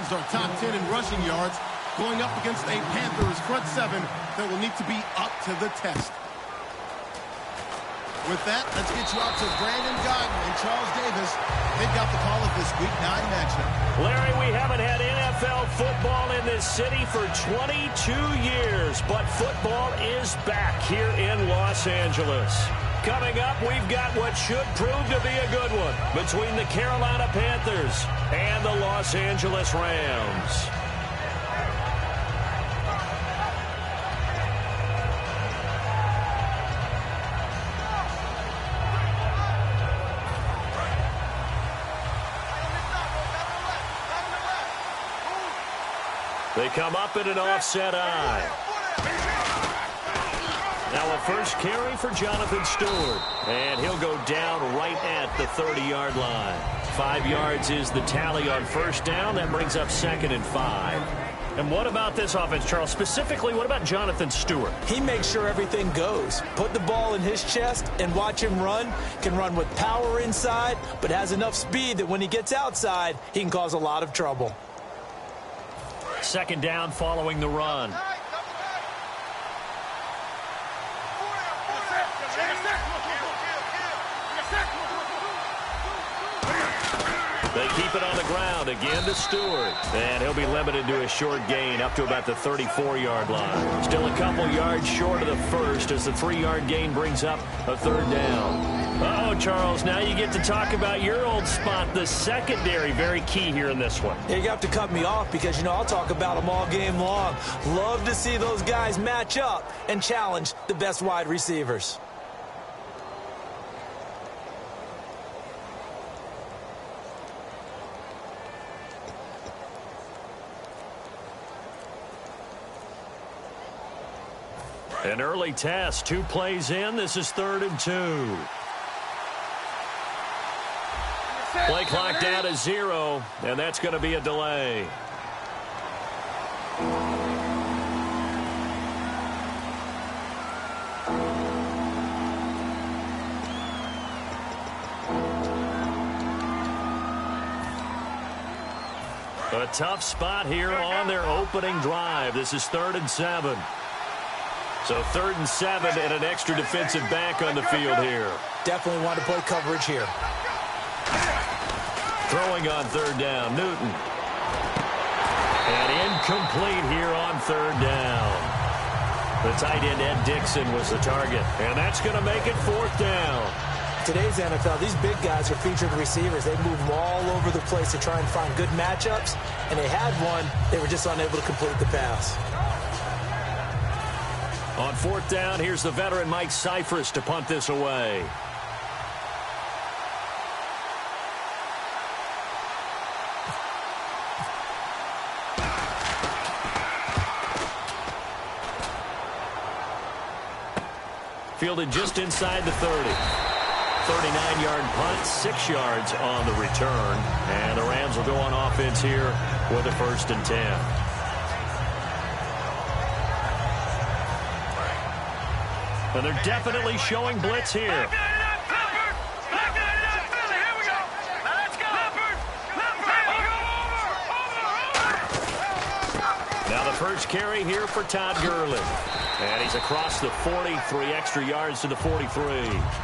Panthers are top 10 in rushing yards, going up against a Panthers front seven that will need to be up to the test. With that, let's get you out to Brandon Guyton and Charles Davis. They've got the call of this Week 9 matchup. Larry, we haven't had NFL football in this city for 22 years, but football is back here in Los Angeles. Coming up, we've got what should prove to be a good one between the Carolina Panthers and the Los Angeles Rams. They come up in an offset eye. Now a first carry for Jonathan Stewart. And he'll go down right at the 30-yard line. 5 yards is the tally on first down. That brings up 2nd and 5. And what about this offense, Charles? Specifically, what about Jonathan Stewart? He makes sure everything goes. Put the ball in his chest and watch him run. Can run with power inside, but has enough speed that when he gets outside, he can cause a lot of trouble. 2nd down following the run. They keep it on the ground again to Stewart. And he'll be limited to a short gain up to about the 34-yard line. Still a couple yards short of the first as the 3-yard gain brings up a 3rd down. Uh-oh, Charles, now you get to talk about your old spot, the secondary. Very key here in this one. You have to cut me off because, I'll talk about them all game long. Love to see those guys match up and challenge the best wide receivers. An early test, 2 plays in. This is 3rd and 2. Play clock down to 0, and that's going to be a delay. A tough spot here on their opening drive. This is 3rd and 7. So 3rd and 7 and an extra defensive back on the field here. Definitely want to play coverage here. Throwing on 3rd down, Newton. And incomplete here on 3rd down. The tight end, Ed Dixon, was the target. And that's going to make it 4th down. Today's NFL, these big guys are featured receivers. They move them all over the place to try and find good matchups. And they had one. They were just unable to complete the pass. On 4th down, here's the veteran Mike Cyphers to punt this away. Fielded just inside the 30. 39-yard punt, 6 yards on the return. And the Rams will go on offense here with a 1st and 10. And they're definitely showing blitz here. Now the first carry here for Todd Gurley. And he's across the 40, 3 extra yards to the 43.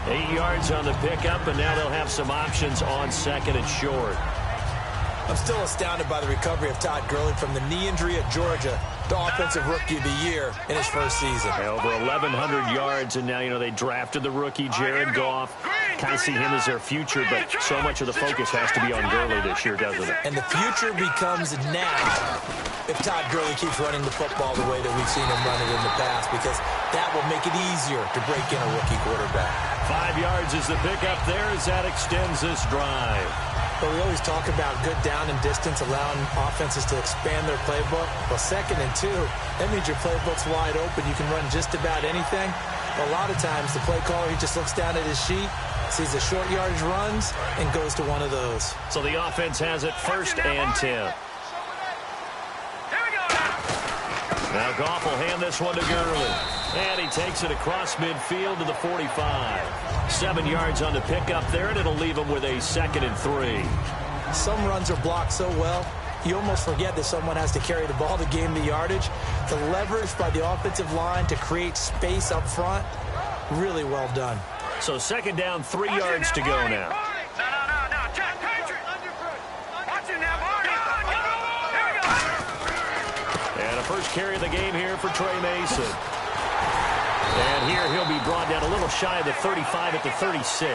8 yards on the pickup, and now they'll have some options on 2nd and short. I'm still astounded by the recovery of Todd Gurley from the knee injury at Georgia, the Offensive Rookie of the Year in his first season. Over 1,100 yards, and now, they drafted the rookie, Jared Goff. Kind of see him as their future, but so much of the focus has to be on Gurley this year, doesn't it? And the future becomes now if Todd Gurley keeps running the football the way that we've seen him run it in the past, because that will make it easier to break in a rookie quarterback. 5 yards is the pickup there as that extends this drive. But we always talk about good down and distance, allowing offenses to expand their playbook. Well, 2nd and 2, that means your playbook's wide open. You can run just about anything. But a lot of times, the play caller, he just looks down at his sheet, sees the short yardage runs, and goes to one of those. So the offense has it 1st and 10. Now Goff will hand this one to Gurley. And he takes it across midfield to the 45. 7 yards on the pickup there, and it'll leave him with a 2nd and 3. Some runs are blocked so well, you almost forget that someone has to carry the ball to gain the yardage. The leverage by the offensive line to create space up front, really well done. So second down, 3 yards to go now. And a first carry of the game here for Trey Mason. And here he'll be brought down a little shy of the 35 at the 36.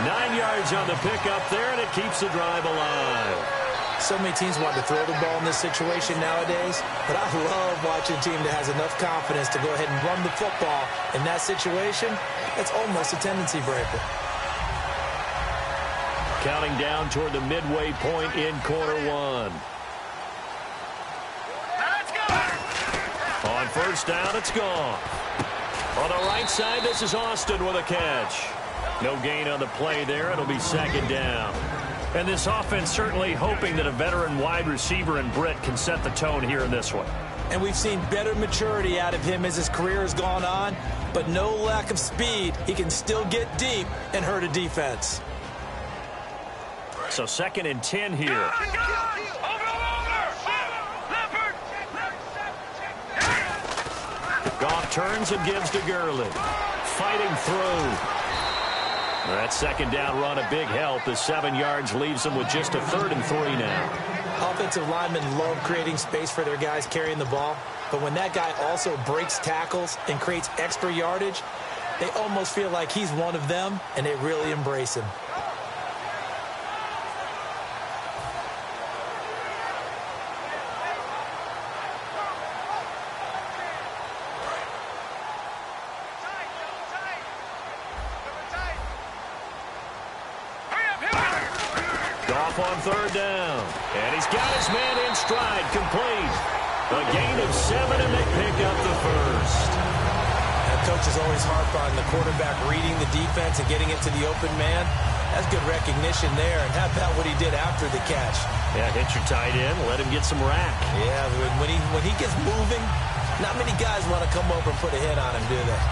9 yards on the pickup there, and it keeps the drive alive. So many teams want to throw the ball in this situation nowadays, but I love watching a team that has enough confidence to go ahead and run the football in that situation. It's almost a tendency breaker. Counting down toward the midway point in quarter one. On first down, it's gone. On the right side, this is Austin with a catch. No gain on the play there. It'll be second down. And this offense certainly hoping that a veteran wide receiver in Britt can set the tone here in this one. And we've seen better maturity out of him as his career has gone on, but no lack of speed. He can still get deep and hurt a defense. So second and 10 here. Goff turns and gives to Gurley. Fighting through. That second down run a big help as 7 yards leaves them with just a 3rd and 3 now. Offensive linemen love creating space for their guys carrying the ball, but when that guy also breaks tackles and creates extra yardage, they almost feel like he's one of them, and they really embrace him. On third down. And he's got his man in stride, complete. A gain of 7, and they pick up the first. That coach is always harp on the quarterback reading the defense and getting it to the open man. That's good recognition there. And how about what he did after the catch? Yeah, hit your tight end, let him get some rack. Yeah, when he gets moving, not many guys want to come over and put a hit on him, do they?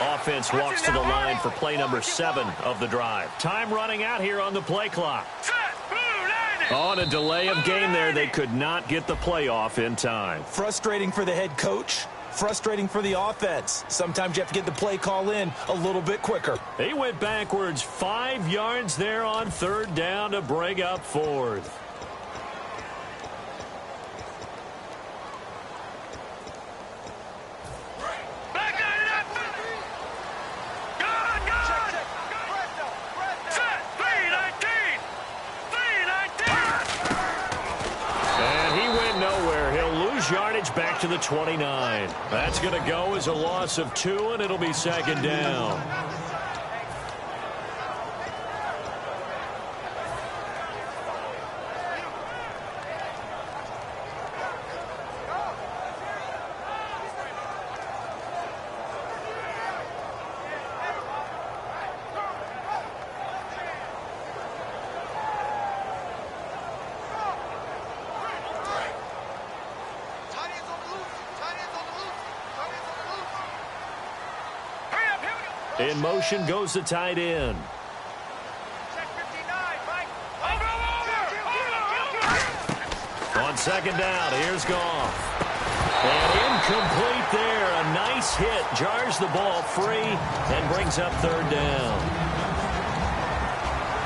Offense walks to the line for play number 7 of the drive. Time running out here on the play clock. On a delay of game there, they could not get the play off in time. Frustrating for the head coach. Frustrating for the offense. Sometimes you have to get the play call in a little bit quicker. He went backwards 5 yards there on third down to bring up 4th. Yardage back to the 29. That's going to go as a loss of 2, and it'll be second down. In motion goes the tight end. On second down, here's Goff. And incomplete there. A nice hit. Jars the ball free and brings up third down.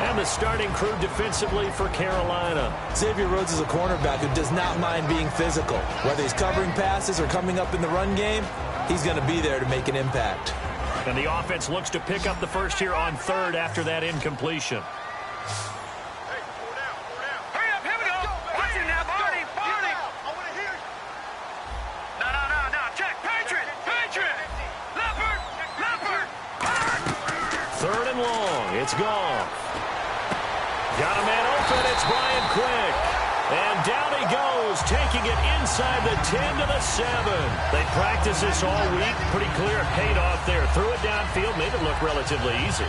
And the starting crew defensively for Carolina. Xavier Rhodes is a cornerback who does not mind being physical. Whether he's covering passes or coming up in the run game, he's going to be there to make an impact. And the offense looks to pick up the first here on third after that incompletion. Third and long. It's Goff. Got a man open. It's Brian Quick. And down he goes, taking it inside the 10 to the 7. They practiced this all week. Pretty clear it paid off there. Threw it downfield, made it look relatively easy.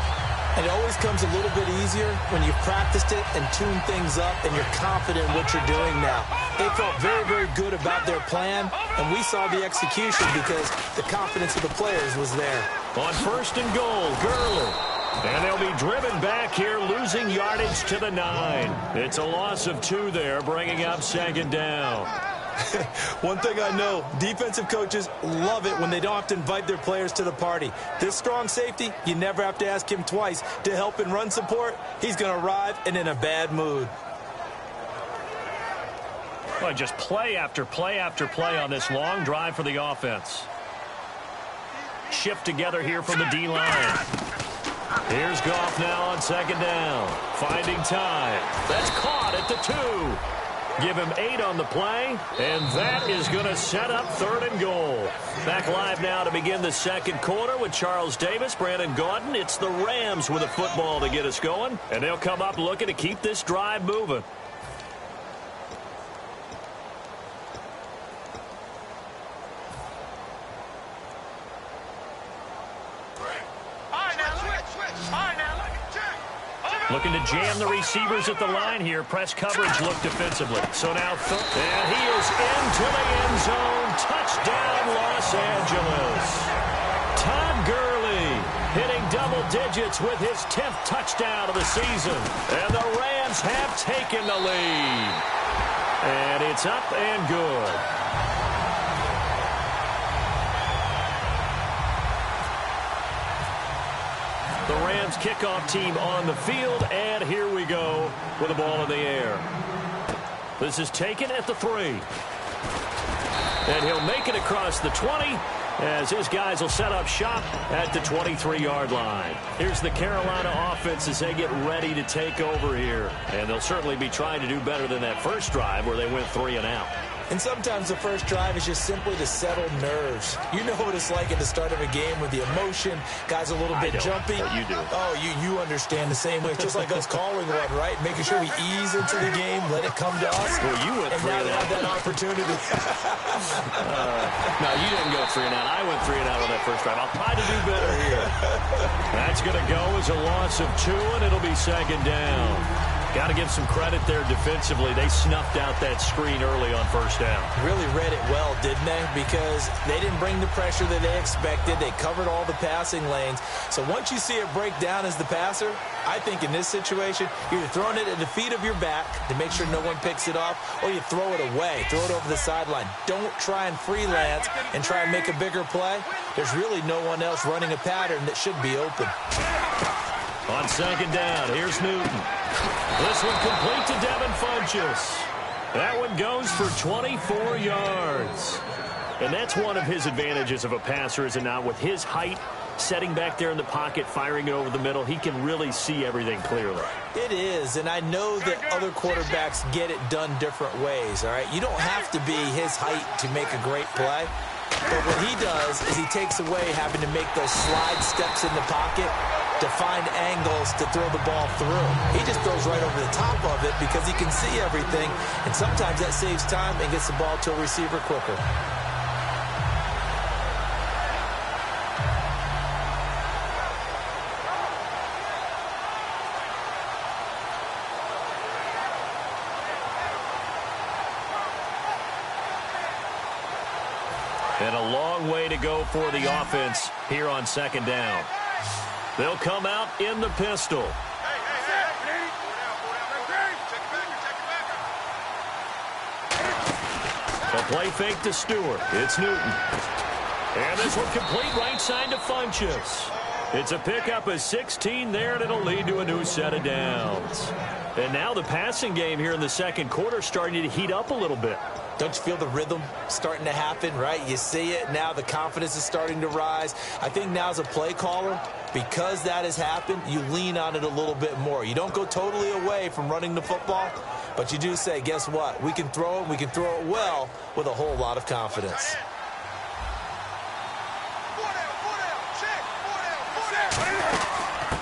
And it always comes a little bit easier when you've practiced it and tuned things up and you're confident in what you're doing now. They felt very, very good about their plan, and we saw the execution because the confidence of the players was there. On 1st and goal, Gurley. And they'll be driven back here, losing yardage to the 9. It's a loss of 2 there, bringing up 2nd down. One thing I know, defensive coaches love it when they don't have to invite their players to the party. This strong safety, you never have to ask him twice to help in run support. He's going to arrive and in a bad mood. Well, just play after play after play on this long drive for the offense. Shift together here from the D-line. Here's Goff now on 2nd down. Finding time. That's caught at the 2. Give him 8 on the play, and that is going to set up 3rd and goal. Back live now to begin the 2nd quarter with Charles Davis, Brandon Gaudin. It's the Rams with a football to get us going, and they'll come up looking to keep this drive moving. Looking to jam the receivers at the line here. Press coverage look defensively. So now, and he is into the end zone. Touchdown, Los Angeles. Todd Gurley hitting double digits with his 10th touchdown of the season. And the Rams have taken the lead. And it's up and good. The Rams kickoff team on the field, and here we go with the ball in the air. This is taken at the 3. And he'll make it across the 20 as his guys will set up shop at the 23-yard line. Here's the Carolina offense as they get ready to take over here. And they'll certainly be trying to do better than that first drive where they went 3 and out. And sometimes the first drive is just simply to settle nerves. You know what it's like at the start of a game with the emotion. Guys a little bit jumpy. But you do. Oh, you understand the same way. It's just like us calling one, right? Making sure we ease into the game, let it come to us. Well, you went 3 and out. Now they have that opportunity. No, you didn't go 3 and out. I went 3 and out on that first drive. I'll try to do better here. That's going to go as a loss of 2, and it'll be 2nd down. Got to give some credit there defensively. They snuffed out that screen early on 1st down. Really read it well, didn't they? Because they didn't bring the pressure that they expected. They covered all the passing lanes. So once you see it break down as the passer, I think in this situation, you're either throwing it at the feet of your back to make sure no one picks it off, or you throw it away, throw it over the sideline. Don't try and freelance and try and make a bigger play. There's really no one else running a pattern that should be open. On 2nd down, here's Newton. This one complete to Devin Funchess. That one goes for 24 yards. And that's one of his advantages of a passer, is it not? With his height, setting back there in the pocket, firing it over the middle, he can really see everything clearly. It is, and I know that other quarterbacks get it done different ways, all right? You don't have to be his height to make a great play. But what he does is he takes away having to make those slide steps in the pocket to find angles to throw the ball through. He just throws right over the top of it because he can see everything, and sometimes that saves time and gets the ball to a receiver quicker. And a long way to go for the offense here on 2nd down. They'll come out in the pistol. A play fake to Stewart. It's Newton. And this one complete right side to Funchess. It's a pickup of 16 there, and it'll lead to a new set of downs. And now the passing game here in the 2nd quarter starting to heat up a little bit. Don't you feel the rhythm starting to happen, right? You see it now. The confidence is starting to rise. I think now as a play caller, because that has happened, you lean on it a little bit more. You don't go totally away from running the football, but you do say, guess what? We can throw it. We can throw it well with a whole lot of confidence.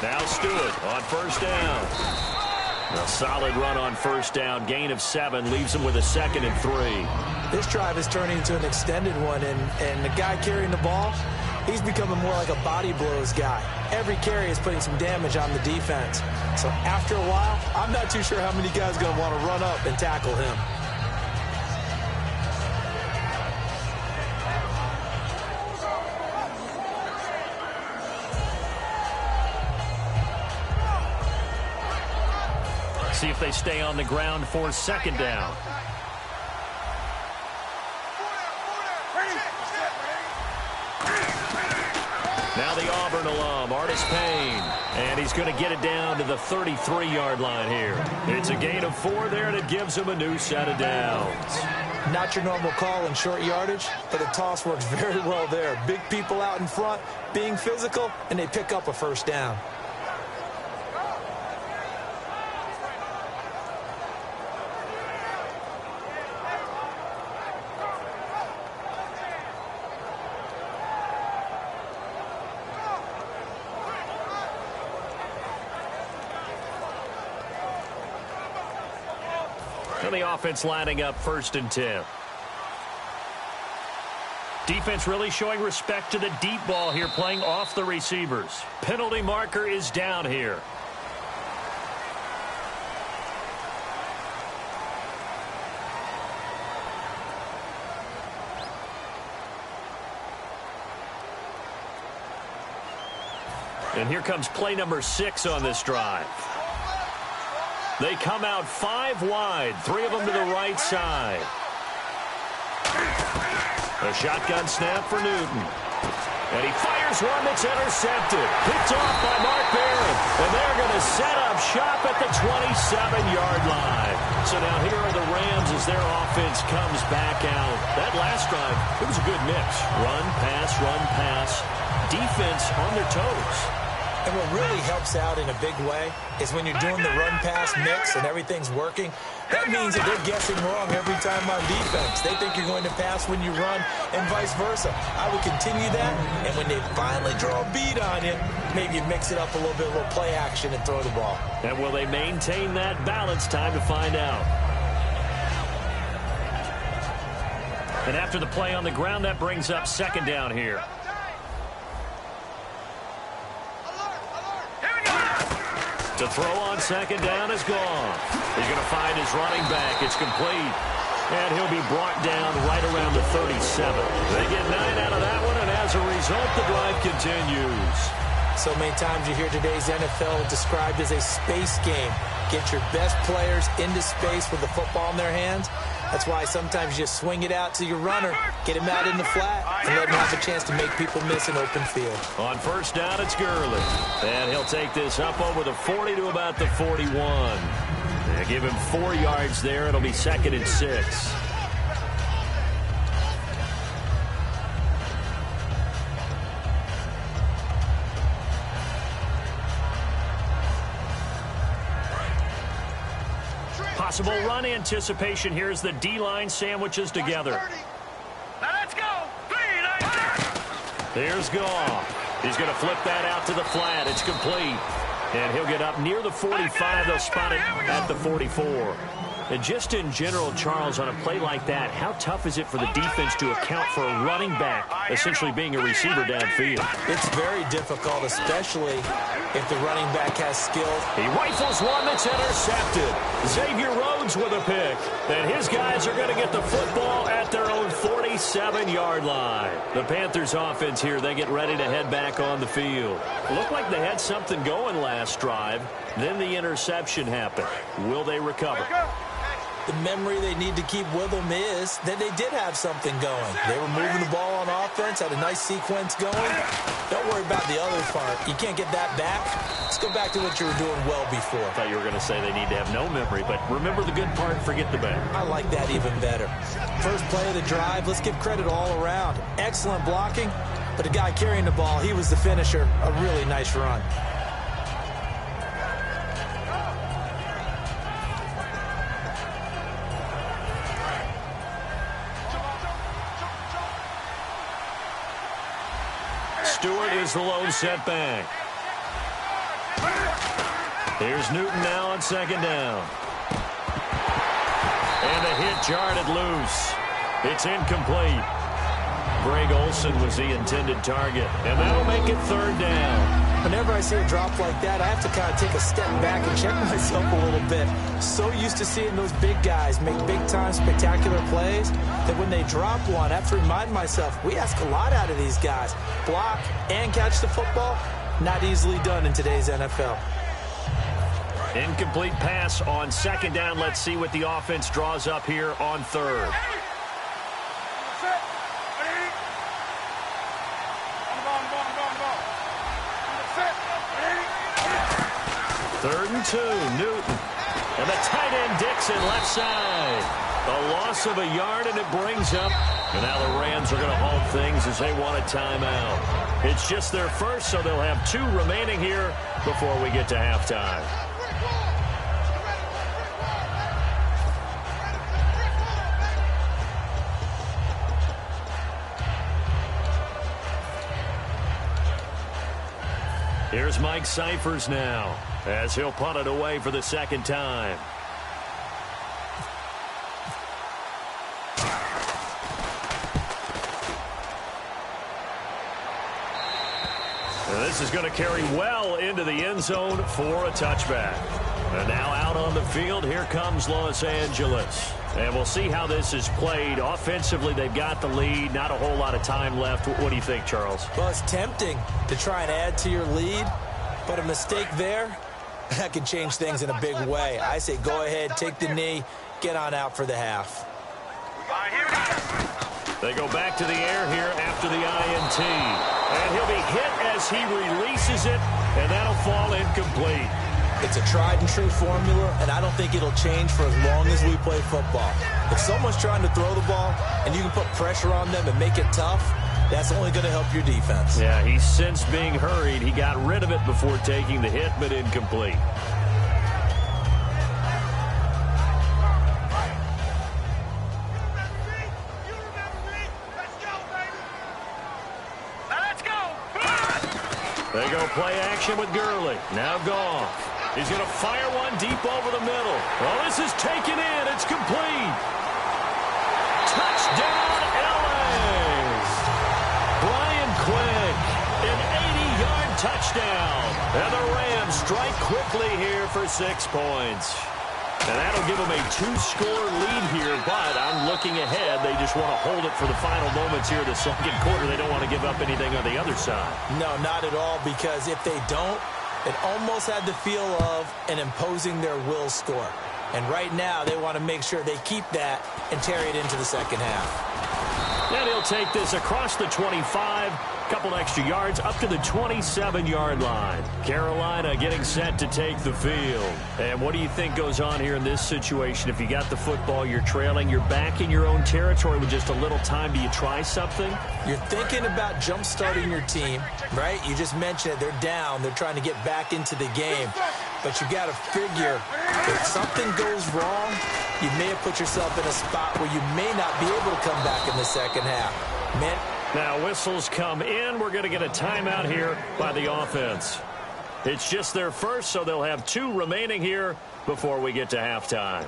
Now Stewart on 1st down. A solid run on first down. Gain of 7 leaves him with a 2nd and 3. This drive is turning into an extended one, and the guy carrying the ball, he's becoming more like a body blows guy. Every carry is putting some damage on the defense. So after a while, I'm not too sure how many guys are going to want to run up and tackle him. See if they stay on the ground for 2nd down. Now the Auburn alum, Artis Payne. And he's going to get it down to the 33-yard line here. It's a gain of 4 there, and it gives him a new set of downs. Not your normal call in short yardage, but the toss works very well there. Big people out in front, being physical, and they pick up a first down. And the offense lining up 1st and 10. Defense really showing respect to the deep ball here, playing off the receivers. Penalty marker is down here. And here comes play number 6 on this drive. They come out 5 wide, 3 of them to the right side. A shotgun snap for Newton. And he fires one that's intercepted. Picked off by Mark Barron. And they're going to set up shop at the 27-yard line. So now here are the Rams as their offense comes back out. That last drive, it was a good mix. Run, pass, defense on their toes. And what really helps out in a big way is when you're doing the run-pass mix and everything's working, that means that they're guessing wrong every time on defense. They think you're going to pass when you run and vice versa. I would continue that, and when they finally draw a beat on you, maybe you mix it up a little bit, a little play action, and throw the ball. And will they maintain that balance? Time to find out. And after the play on the ground, that brings up 2nd down here. To throw on 2nd down is gone. He's going to find his running back. It's complete. And he'll be brought down right around the 37. They get 9 out of that one, and as a result, the drive continues. So many times you hear today's NFL described as a space game. Get your best players into space with the football in their hands. That's why sometimes you just swing it out to your runner, get him out in the flat, and let him have a chance to make people miss an open field. On 1st down, it's Gurley. And he'll take this up over the 40 to about the 41. They give him 4 yards there. It'll be 2nd and 6. Possible run anticipation here as the D-line sandwiches together. Now let's go. Here's Goff. He's going to flip that out to the flat. It's complete. And he'll get up near the 45. They'll spot it at the 44. And just in general, Charles, on a play like that, how tough is it for the defense to account for a running back essentially being a receiver downfield? It's very difficult, especially if the running back has skill. He rifles one that's intercepted. Xavier Rhodes with a pick. And his guys are going to get the football at their own 47-yard line. The Panthers offense here, they get ready to head back on the field. Looked like they had something going last drive. Then the interception happened. Will they recover? The memory they need to keep with them is that they did have something going. They were moving the ball on offense, had a nice sequence going. Don't worry about the other part. You can't get that back. Let's go back to what you were doing well before. I thought you were going to say they need to have no memory, but remember the good part, forget the bad. I like that even better. First play of the drive, let's give credit all around. Excellent blocking, but the guy carrying the ball, he was the finisher. A really nice run. Stewart is the lone setback. Here's Newton now on second down. And the hit jarred it loose. It's incomplete. Greg Olsen was the intended target. And that'll make it third down. Whenever I see a drop like that, I have to kind of take a step back and check myself a little bit. So used to seeing those big guys make big-time spectacular plays that when they drop one, I have to remind myself, we ask a lot out of these guys. Block and catch the football, not easily done in today's NFL. Incomplete pass on second down. Let's see what the offense draws up here on third. Third and 2, Newton. And the tight end Dixon left side. A loss of a yard, and it brings up. And now the Rams are going to halt things as they want a timeout. It's just their first, so they'll have 2 remaining here before we get to halftime. Here's Mike Cyphers now, as he'll punt it away for the second time. And this is going to carry well into the end zone for a touchback. And now out on the field, here comes Los Angeles. And we'll see how this is played. Offensively, they've got the lead. Not a whole lot of time left. What do you think, Charles? Well, it's tempting to try and add to your lead, but a mistake there, that can change things in a big way. I say go ahead, take the knee, get on out for the half. They go back to the air here after the INT. And he'll be hit as he releases it, and that'll fall incomplete. It's a tried-and-true formula, and I don't think it'll change for as long as we play football. If someone's trying to throw the ball and you can put pressure on them and make it tough, that's only going to help your defense. Yeah, he's since being hurried. He got rid of it before taking the hit, but incomplete. They go play action with Gurley. Now Goff. He's going to fire one deep over the middle. Well, this is taken in. It's complete. Touchdown, LA. Brian Quick, an 80-yard touchdown. And the Rams strike quickly here for 6 points. And that'll give them a 2-score lead here, but I'm looking ahead. They just want to hold it for the final moments here of the second quarter. They don't want to give up anything on the other side. No, not at all, because if they don't, it almost had the feel of an imposing their will score. And right now, they want to make sure they keep that and carry it into the second half. And he'll take this across the 25, couple extra yards up to the 27-yard line. Carolina getting set to take the field. And what do you think goes on here in this situation? If you got the football, you're trailing, you're back in your own territory with just a little time. Do you try something? You're thinking about jump-starting your team, right? You just mentioned it. They're down. They're trying to get back into the game. But you got to figure if something goes wrong, you may have put yourself in a spot where you may not be able to come back in the second half. Man. Now whistles come in. We're going to get a timeout here by the offense. It's just their first, so they'll have 2 remaining here before we get to halftime.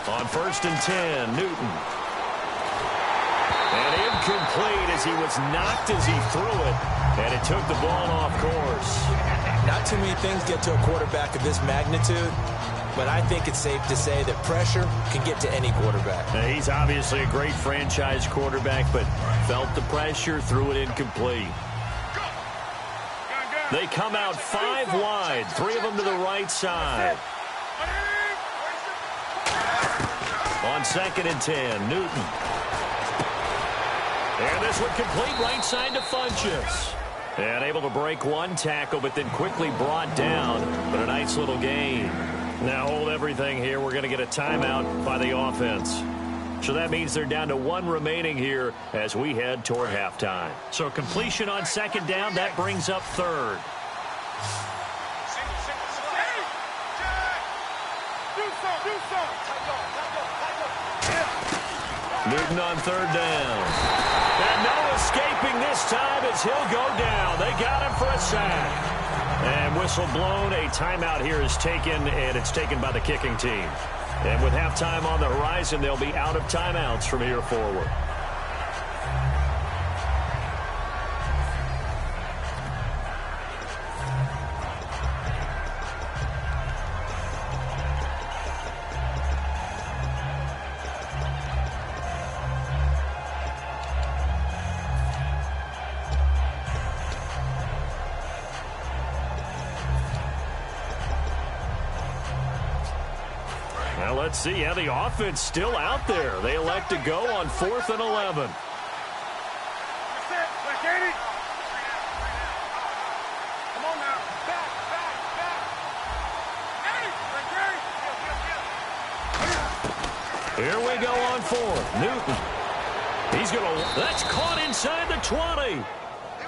On 1st and 10, Newton. And incomplete as he was knocked as he threw it. And it took the ball off course. Not too many things get to a quarterback of this magnitude, but I think it's safe to say that pressure can get to any quarterback. Now, he's obviously a great franchise quarterback, but felt the pressure, threw it incomplete. They come out 5 wide, 3 of them to the right side. On 2nd and 10, Newton. And this one complete right side to Funchess. And able to break one tackle, but then quickly brought down. But a nice little gain. Now hold everything here. We're going to get a timeout by the offense. So that means they're down to one remaining here as we head toward halftime. So completion on second down, that brings up third. Newton on third down. And no escaping this time as he'll go down. They got him for a sack. And whistle blown, a timeout here is taken, and it's taken by the kicking team. And with halftime on the horizon, they'll be out of timeouts from here forward. Now let's see. Yeah, the offense still out there. They elect to go on 4th and 11. Here we go on 4th. Newton. He's going to... That's caught inside the 20.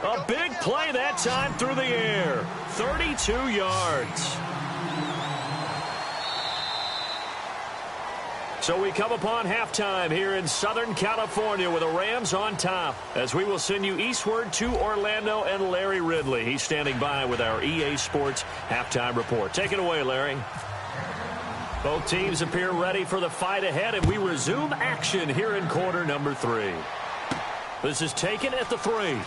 A big play that time through the air. 32 yards. So we come upon halftime here in Southern California with the Rams on top as we will send you eastward to Orlando and Larry Ridley. He's standing by with our EA Sports halftime report. Take it away, Larry. Both teams appear ready for the fight ahead, and we resume action here in quarter number 3. This is taken at the 3.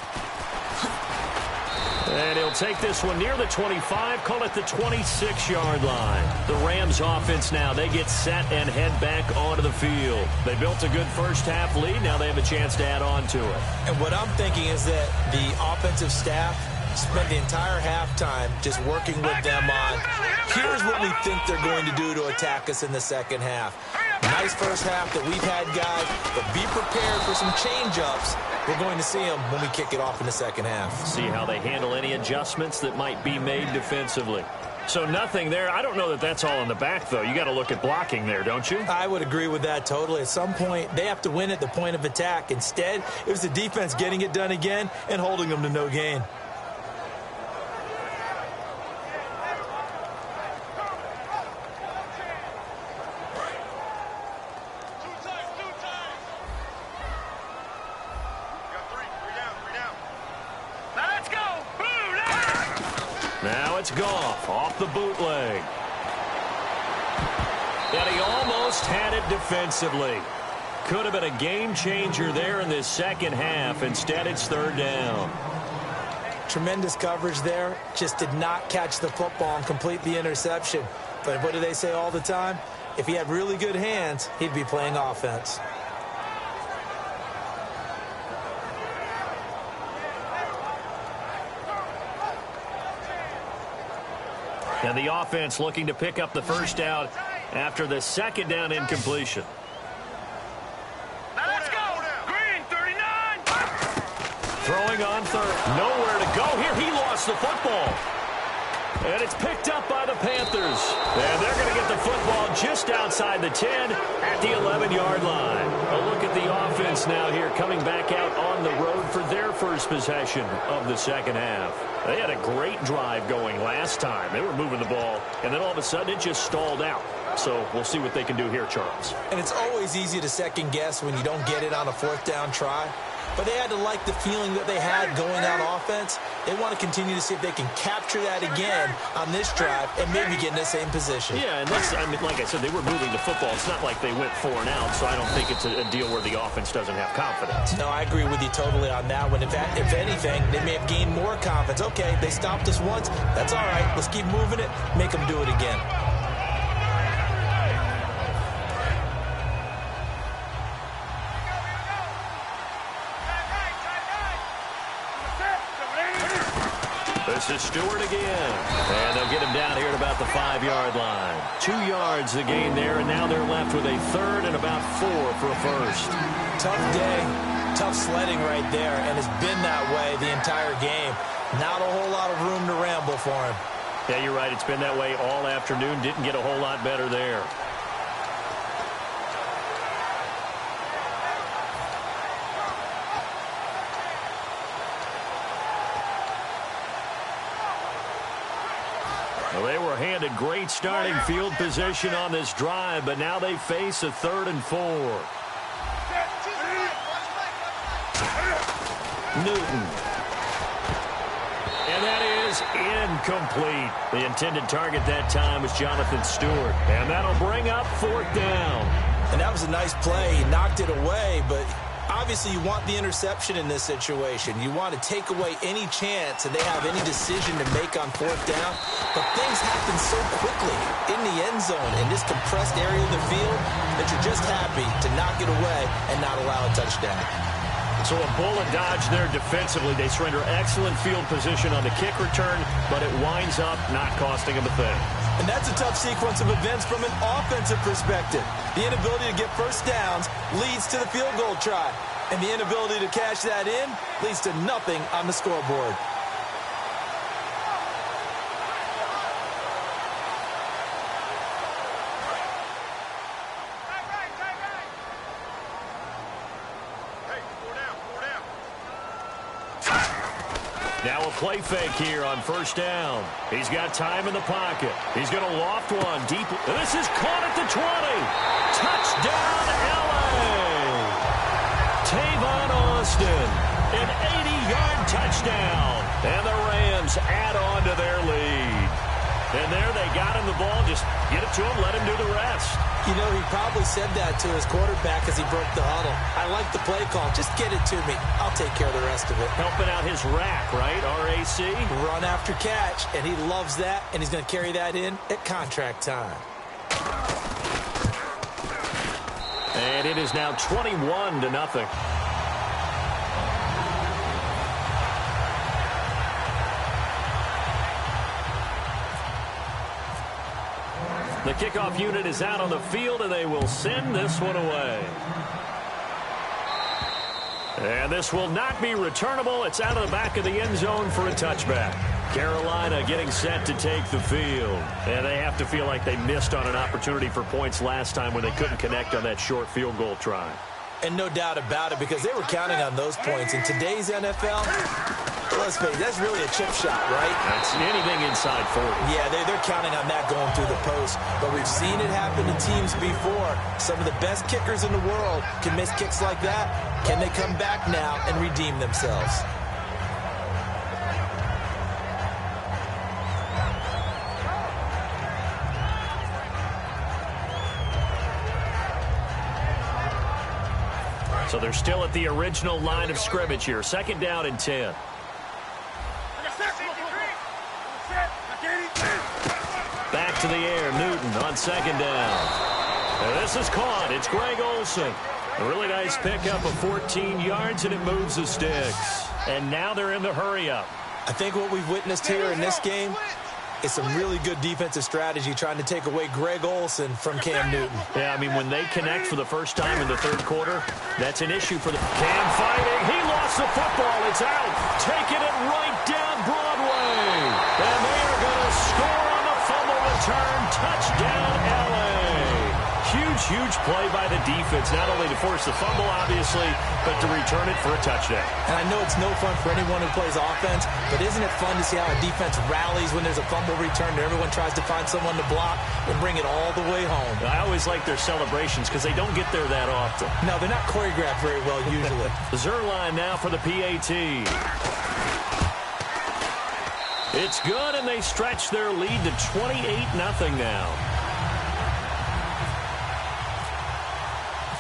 And he'll take this one near the 25, call it the 26-yard line. The Rams offense now, they get set and head back onto the field. They built a good first-half lead. Now they have a chance to add on to it. And what I'm thinking is that the offensive staff spent the entire halftime just working with them on, here's what we think they're going to do to attack us in the second half. Nice first half that we've had, guys, but be prepared for some change-ups. We're going to see them when we kick it off in the second half. See how they handle any adjustments that might be made defensively. So nothing there. I don't know that that's all in the back, though. You got to look at blocking there, don't you? I would agree with that totally. At some point, they have to win at the point of attack. Instead, it was the defense getting it done again and holding them to no gain. Now it's Goff off the bootleg. And he almost had it defensively. Could have been a game changer there in this second half. Instead, it's third down. Tremendous coverage there. Just did not catch the football and complete the interception. But what do they say all the time? If he had really good hands, he'd be playing offense. And the offense looking to pick up the first down after the second down incompletion. Now let's go. Green, 39. Throwing on third. Nowhere to go here. He lost the football. And it's picked up by the Panthers. And they're going to get the football just outside the 10 at the 11-yard line. A look at the offense now here coming back out on the road for their first possession of the second half. They had a great drive going last time. They were moving the ball, and then all of a sudden it just stalled out. So we'll see what they can do here, Charles. And it's always easy to second guess when you don't get it on a fourth down try. But they had to like the feeling that they had going on offense. They want to continue to see if they can capture that again on this drive and maybe get in the same position. Yeah, and like I said, they were moving the football. It's not like they went 4 and out, so I don't think it's a deal where the offense doesn't have confidence. No, I agree with you totally on that one. In fact, if anything, they may have gained more confidence. Okay, they stopped us once. That's all right. Let's keep moving it. Make them do it again. This is Stewart again. And they'll get him down here at about the 5-yard line. 2 yards the gain there, and now they're left with a third and about 4 for a first. Tough day, tough sledding right there, and it's been that way the entire game. Not a whole lot of room to ramble for him. Yeah, you're right. It's been that way all afternoon. Didn't get a whole lot better there. Well, they were handed great starting field position on this drive, but now they face a 3rd and 4. Newton. And that is incomplete. The intended target that time was Jonathan Stewart. And that'll bring up 4th down. And that was a nice play. He knocked it away, but obviously you want the interception in this situation. You want to take away any chance that they have any decision to make on 4th down. But things happen so quickly in the end zone in this compressed area of the field that you're just happy to knock it away and not allow a touchdown. So a bullet dodge there defensively. They surrender excellent field position on the kick return, but it winds up not costing them a thing. And that's a tough sequence of events from an offensive perspective. The inability to get first downs leads to the field goal try. And the inability to cash that in leads to nothing on the scoreboard. Now a play fake here on 1st down. He's got time in the pocket. He's going to loft one deep. This is caught at the 20. Touchdown, L.A. Tavon Austin, an 80-yard touchdown. And the Rams add on to their lead. And there they got him the ball. Just get it to him, let him do the rest. You know, he probably said that to his quarterback as he broke the huddle. I like the play call. Just get it to me. I'll take care of the rest of it. Helping out his rack, right? RAC. Run after catch, and he loves that, and he's going to carry that in at contract time. And it is now 21-0. The kickoff unit is out on the field, and they will send this one away. And this will not be returnable. It's out of the back of the end zone for a touchback. Carolina getting set to take the field. And they have to feel like they missed on an opportunity for points last time when they couldn't connect on that short field goal try. And no doubt about it, because they were counting on those points. In today's NFL, let's face it, that's really a chip shot, right? That's anything inside 40. Yeah, they're counting on that going through the post. But we've seen it happen to teams before. Some of the best kickers in the world can miss kicks like that. Can they come back now and redeem themselves? So they're still at the original line of scrimmage here. 2nd down and 10. Back to the air. Newton on 2nd down. And this is caught. It's Greg Olsen. A really nice pickup of 14 yards, and it moves the sticks. And now they're in the hurry-up. I think what we've witnessed here in this game is some really good defensive strategy trying to take away Greg Olsen from Cam Newton. Yeah, I mean, when they connect for the first time in the 3rd quarter, that's an issue for the Cam fighting. He lost the football. It's out. Taking it right down Broadway. And they are going to score on the fumble return. Touchdown, L.A. Huge play by the defense, not only to force the fumble, obviously, but to return it for a touchdown. And I know it's no fun for anyone who plays offense, but isn't it fun to see how a defense rallies when there's a fumble return and everyone tries to find someone to block and bring it all the way home? I always like their celebrations because they don't get there that often. No, they're not choreographed very well usually. Zerline now for the PAT. It's good, and they stretch their lead to 28-0 now.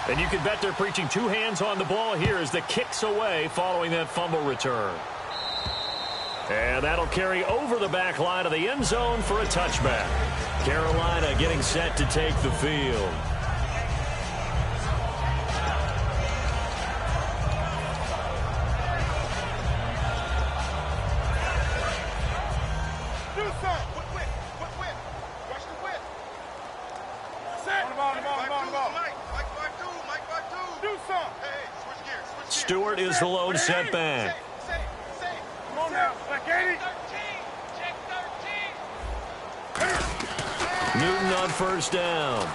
And you can bet they're preaching 2 hands on the ball here as the kick's away following that fumble return. And that'll carry over the back line of the end zone for a touchback. Carolina getting set to take the field. Stewart is the lone setback. Come on now, like 80. Newton on first down.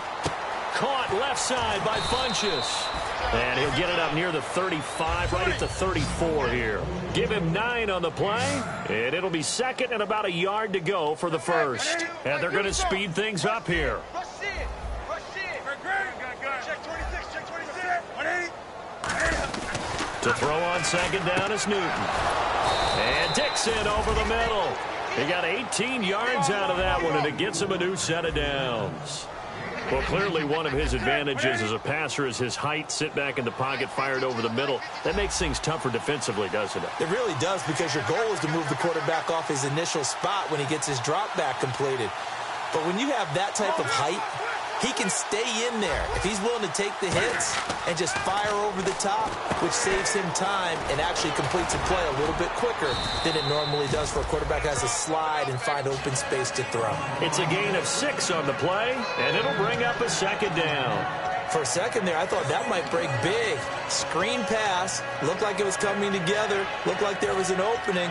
Caught left side by Funchess. And he'll get it up near the 35, right at the 34 here. Give him 9 on the play, and it'll be second and about a yard to go for the first. And they're going to speed things up here. To throw on second down is Newton. And Dixon over the middle. He got 18 yards out of that one, and it gets him a new set of downs. Well, clearly one of his advantages as a passer is his height. Sit back in the pocket, fired over the middle. That makes things tougher defensively, doesn't it? It really does, because your goal is to move the quarterback off his initial spot when he gets his drop back completed. But when you have that type of height, he can stay in there if he's willing to take the hits and just fire over the top, which saves him time and actually completes a play a little bit quicker than it normally does for a quarterback who has to slide and find open space to throw. It's a gain of 6 on the play, and it'll bring up a second down. For a second there, I thought that might break big. Screen pass, looked like it was coming together, looked like there was an opening.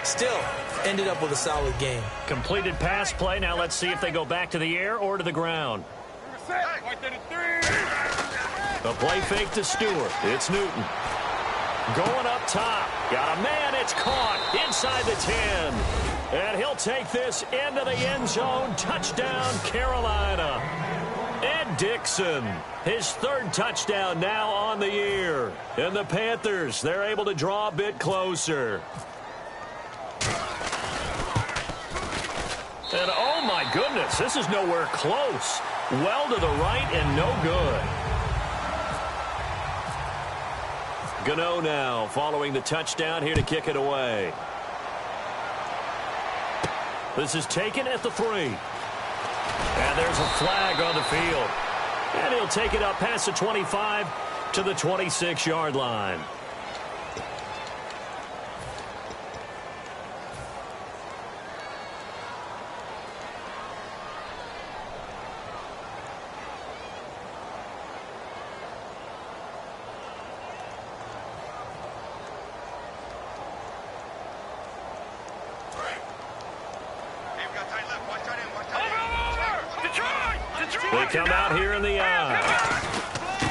Still, ended up with a solid game. Completed pass play. Now let's see if they go back to the air or to the ground. A play fake to Stewart. It's Newton. Going up top. Got a man. It's caught inside the 10. And he'll take this into the end zone. Touchdown, Carolina. Ed Dixon, his 3rd touchdown now on the year. And the Panthers, they're able to draw a bit closer. And oh my goodness, this is nowhere close. Well to the right and no good. Gano now following the touchdown here to kick it away. This is taken at the 3. And there's a flag on the field. And he'll take it up past the 25 to the 26-yard line. They come out here in the eye.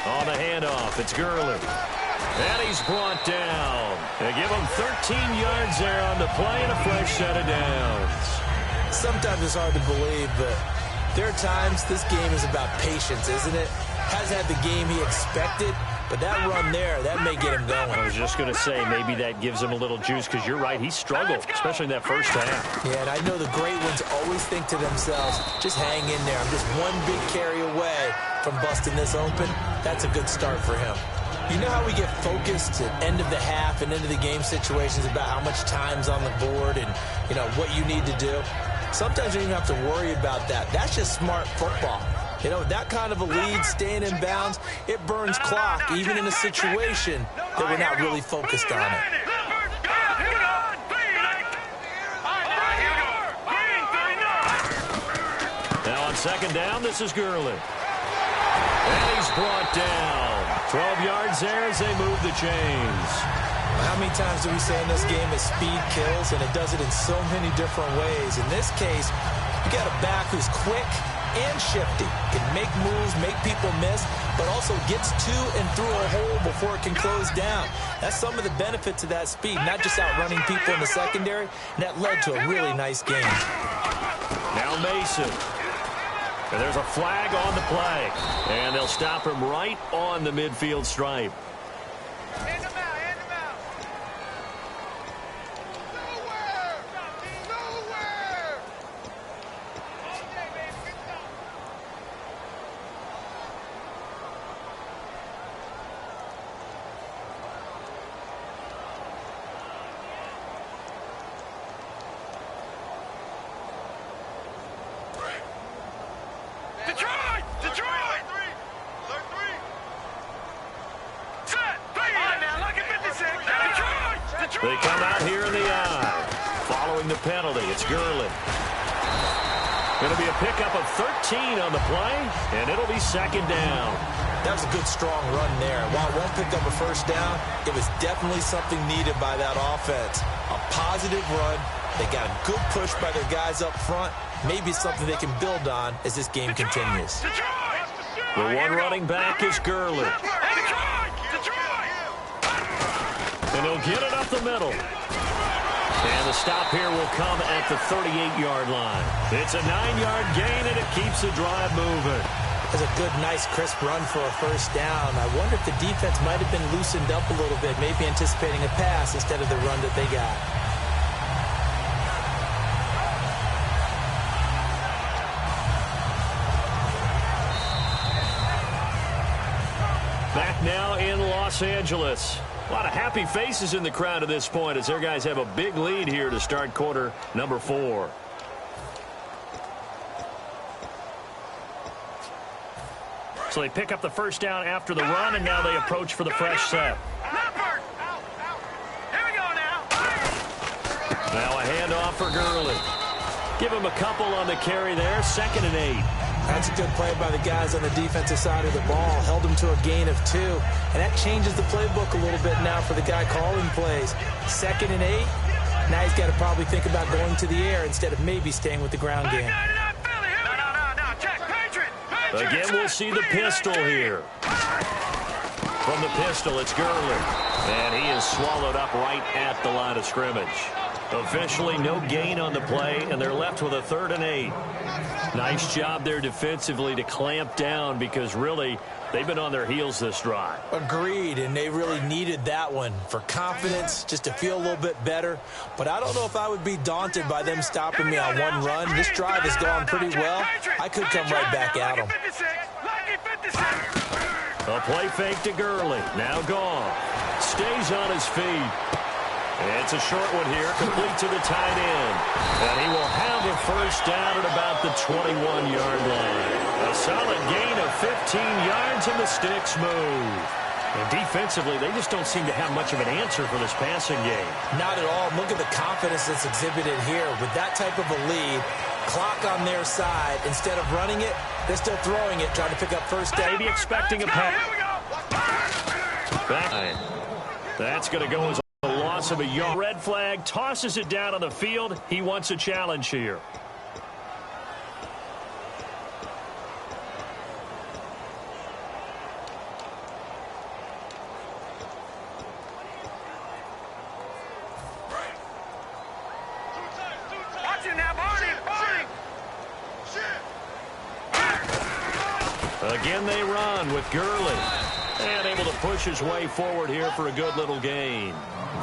On the handoff, it's Gurley. And he's brought down. They give him 13 yards there on the play and a fresh set of downs. Sometimes it's hard to believe, but there are times this game is about patience, isn't it? Hasn't had the game he expected, but that run there, that may get him going. I was just going to say, maybe that gives him a little juice, because you're right, he struggled, especially in that first half. Yeah, and I know the great ones always think to themselves, just hang in there. I'm just one big carry away from busting this open. That's a good start for him. You know how we get focused at end of the half and into the game situations about how much time's on the board and, you know, what you need to do? Sometimes you don't even have to worry about that. That's just smart football. You know, that kind of a lead, staying in bounds, it burns clock, even in a situation that we're not really focused on it. Now on second down, this is Gurley. And he's brought down. 12 yards there as they move the chains. How many times do we say in this game that speed kills, and it does it in so many different ways? In this case, you got a back who's quick and shifty, can make moves, make people miss, but also gets to and through a hole before it can close down. That's some of the benefits of that speed, not just outrunning people in the secondary, and that led to a really nice game. Now Mason. And there's a flag on the play. And they'll stop him right on the midfield stripe. They come out here in the eye. Following the penalty, it's Gurley. Going to be a pickup of 13 on the play, and it'll be second down. That was a good, strong run there. While it won't pick up a first down, it was definitely something needed by that offense. A positive run. They got a good push by their guys up front, maybe something they can build on as this game continues. The one running back is Gurley. And he'll get it up the middle. And the stop here will come at the 38-yard line. It's a 9-yard gain, and it keeps the drive moving. That's a good, nice, crisp run for a first down. I wonder if the defense might have been loosened up a little bit, maybe anticipating a pass instead of the run that they got. Back now in Los Angeles. A lot of happy faces in the crowd at this point as their guys have a big lead here to start quarter number 4. So they pick up the first down after the run, and now they approach for the fresh set. Here we go now. Now a handoff for Gurley. Give him a couple on the carry there. 2nd and 8. That's a good play by the guys on the defensive side of the ball. Held them to a gain of 2. And that changes the playbook a little bit now for the guy calling plays. 2nd and 8. Now he's got to probably think about going to the air instead of maybe staying with the ground game. Again, we'll see the pistol here. From the pistol, it's Gurley. And he is swallowed up right at the line of scrimmage. Officially, no gain on the play, and they're left with a 3rd and 8. Nice job there defensively to clamp down because, really, they've been on their heels this drive. Agreed, and they really needed that one for confidence, just to feel a little bit better. But I don't know if I would be daunted by them stopping me on one run. This drive has gone pretty well. I could come right back at them. A play fake to Gurley. Now gone. Stays on his feet. It's a short one here, complete to the tight end. And he will have a first down at about the 21-yard line. A solid gain of 15 yards, and the sticks move. And defensively, they just don't seem to have much of an answer for this passing game. Not at all. Look at the confidence that's exhibited here. With that type of a lead, clock on their side, instead of running it, they're still throwing it, trying to pick up first down. Maybe expecting a pass. That's going to go as a loss of a yard. Red flag, tosses it down on the field. He wants a challenge here. Again, they run with Gurley. And able to push his way forward here for a good little gain.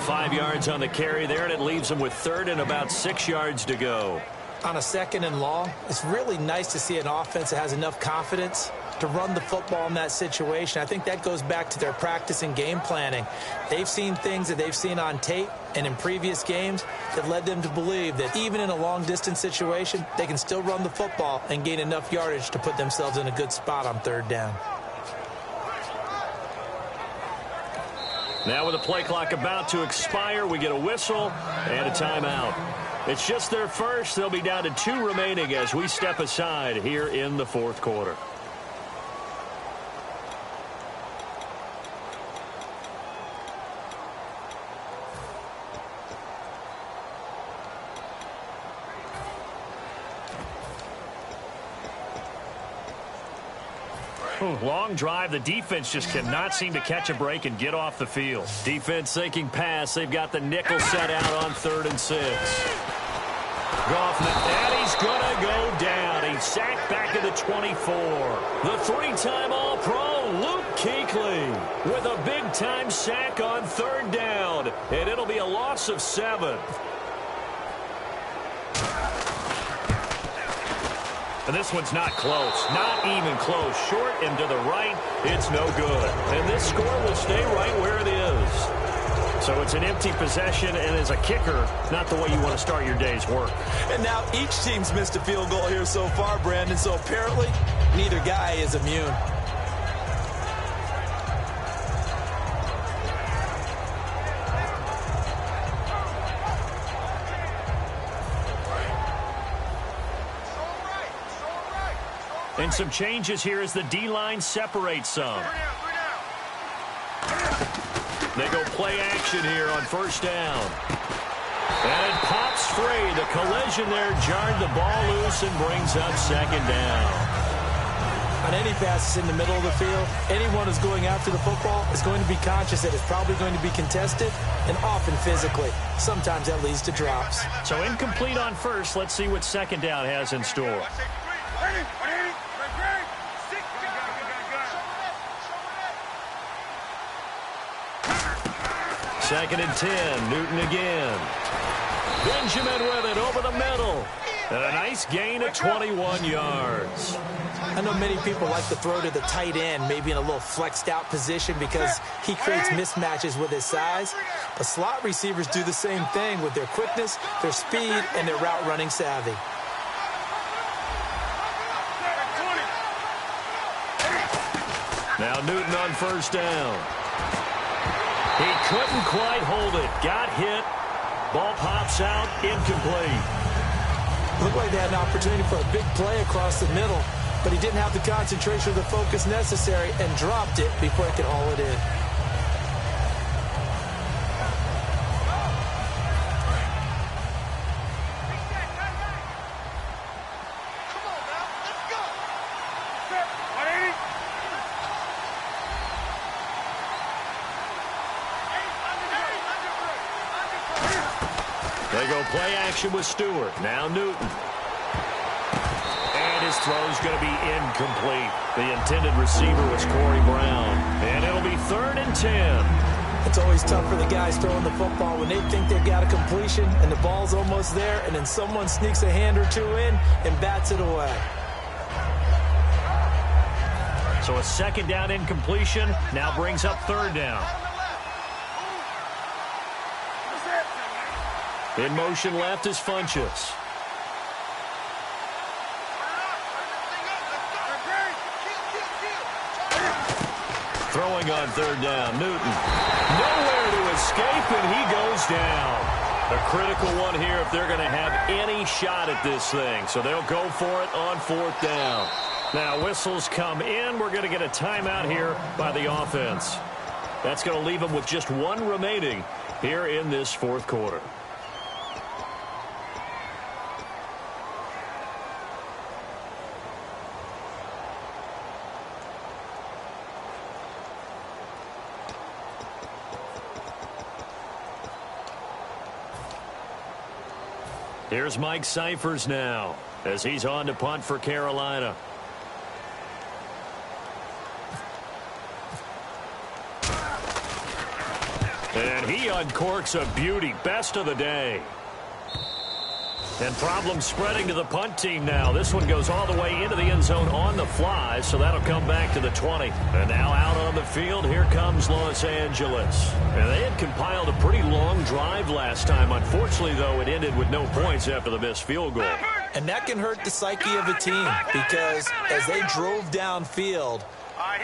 5 yards on the carry there, and it leaves him with 3rd and about 6 yards to go. On a 2nd and long, it's really nice to see an offense that has enough confidence to run the football in that situation. I think that goes back to their practice and game planning. They've seen things that they've seen on tape and in previous games that led them to believe that even in a long-distance situation, they can still run the football and gain enough yardage to put themselves in a good spot on 3rd down. Now with the play clock about to expire, we get a whistle and a timeout. It's just their first. They'll be down to 2 remaining as we step aside here in the 4th quarter. Long drive. The defense just cannot seem to catch a break and get off the field. Defense thinking pass. They've got the nickel set out on 3rd and 6. Goffman, and he's going to go down. He's sacked back at the 24. The 3-time All-Pro, Luke Kuechly, with a big-time sack on 3rd down. And it'll be a loss of 7. And this one's not close. Not even close. Short and to the right, it's no good. And this score will stay right where it is. So it's an empty possession, and as a kicker, not the way you want to start your day's work. And now each team's missed a field goal here so far, Brandon, so apparently neither guy is immune. And some changes here as the D-line separates some. They go play action here on 1st down. And it pops free. The collision there jarred the ball loose and brings up second down. On any passes in the middle of the field, anyone who's going after the football is going to be conscious that it's probably going to be contested and often physically. Sometimes that leads to drops. So incomplete on first. Let's see what second down has in store. Second and 10. Newton again. Benjamin with it over the middle. And a nice gain of 21 yards. I know many people like to throw to the tight end, maybe in a little flexed out position because he creates mismatches with his size. But slot receivers do the same thing with their quickness, their speed, and their route running savvy. Now Newton on first down. He couldn't quite hold it. Got hit. Ball pops out. Incomplete. Looked like they had an opportunity for a big play across the middle, but he didn't have the concentration or the focus necessary and dropped it before he could haul it in. They go play action with Stewart. Now Newton. And his throw's going to be incomplete. The intended receiver was Corey Brown. And it'll be 3rd and 10. It's always tough for the guys throwing the football when they think they've got a completion and the ball's almost there, and then someone sneaks a hand or two in and bats it away. So a second down incompletion now brings up 3rd down. In motion left is Funchess. Throwing on 3rd down, Newton. Nowhere to escape, and he goes down. A critical one here if they're going to have any shot at this thing. So they'll go for it on 4th down. Now whistles come in. We're going to get a timeout here by the offense. That's going to leave them with just one remaining here in this 4th quarter. Here's Mike Cyphers now as he's on to punt for Carolina. And he uncorks a beauty. Best of the day. And problems spreading to the punt team now. This one goes all the way into the end zone on the fly, so that'll come back to the 20. And now out on the field, here comes Los Angeles. And they had compiled a pretty long drive last time. Unfortunately, though, it ended with no points after the missed field goal. And that can hurt the psyche of a team because as they drove downfield,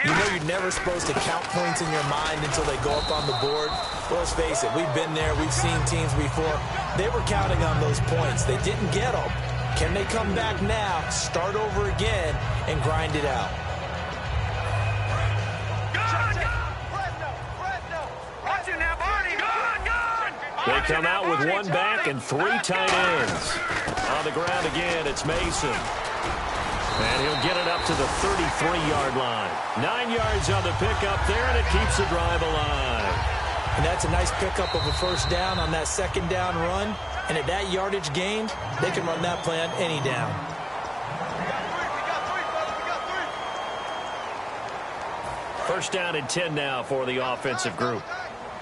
you know you're never supposed to count points in your mind until they go up on the board. Well, let's face it, we've been there, we've seen teams before. They were counting on those points. They didn't get them. Can they come back now, start over again, and grind it out? They come out with one back and 3 tight ends. On the ground again, it's Mason. And he'll get it up to the 33-yard line. 9 yards on the pickup there, and it keeps the drive alive. And that's a nice pickup of a first down on that second down run. And at that yardage gained, they can run that play on any down. First down and 10 now for the offensive group.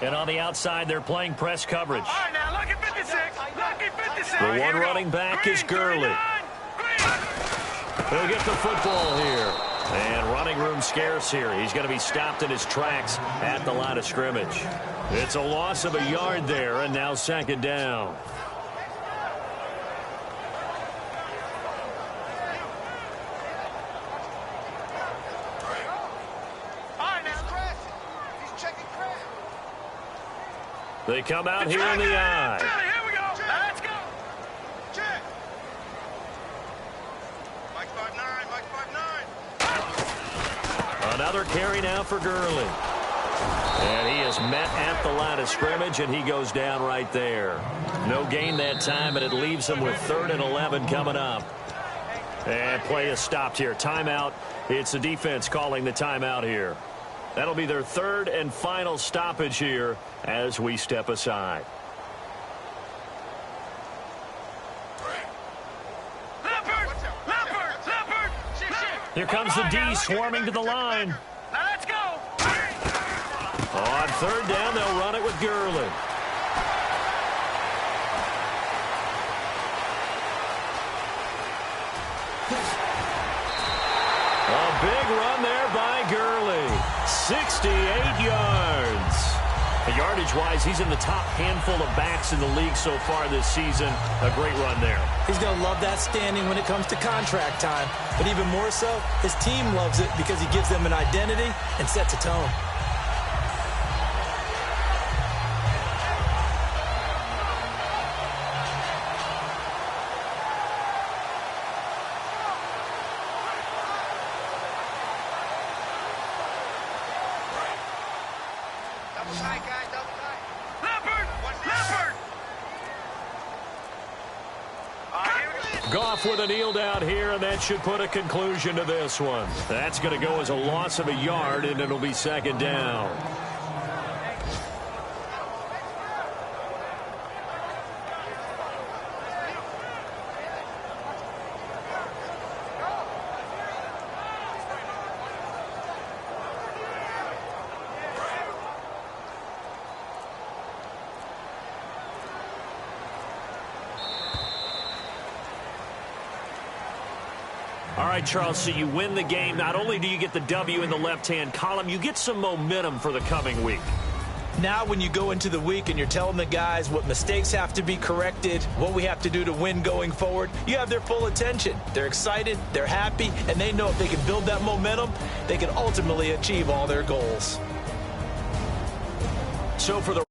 And on the outside, they're playing press coverage. All right, now, look at 56. Look at 56. The one running back is Gurley. He'll get the football here. And running room scarce here. He's going to be stopped in his tracks at the line of scrimmage. It's a loss of a yard there, and now second down. They come out here in the eye. Here we go. Let's go. Check. Mike 5'9", Mike 5'9". Another carry now for Gurley. And he is met at the line of scrimmage, and he goes down right there. No gain that time, and it leaves him with 3rd and 11 coming up. And play is stopped here. Timeout. It's the defense calling the timeout here. That'll be their 3rd and final stoppage here as we step aside. Here comes the D swarming to the line. Now let's go. On 3rd down, they'll run it with Gurley. A big run there by Gurley. 68 yards. Yardage-wise, he's in the top handful of backs in the league so far this season. A great run there. He's going to love that standing when it comes to contract time. But even more so, his team loves it because he gives them an identity and sets a tone. Goff with a kneel down here, and that should put a conclusion to this one. That's going to go as a loss of a yard, and it'll be 2nd down. All right, Charles, so you win the game. Not only do you get the W in the left-hand column, you get some momentum for the coming week. Now when you go into the week and you're telling the guys what mistakes have to be corrected, what we have to do to win going forward, you have their full attention. They're excited, they're happy, and they know if they can build that momentum, they can ultimately achieve all their goals. So for the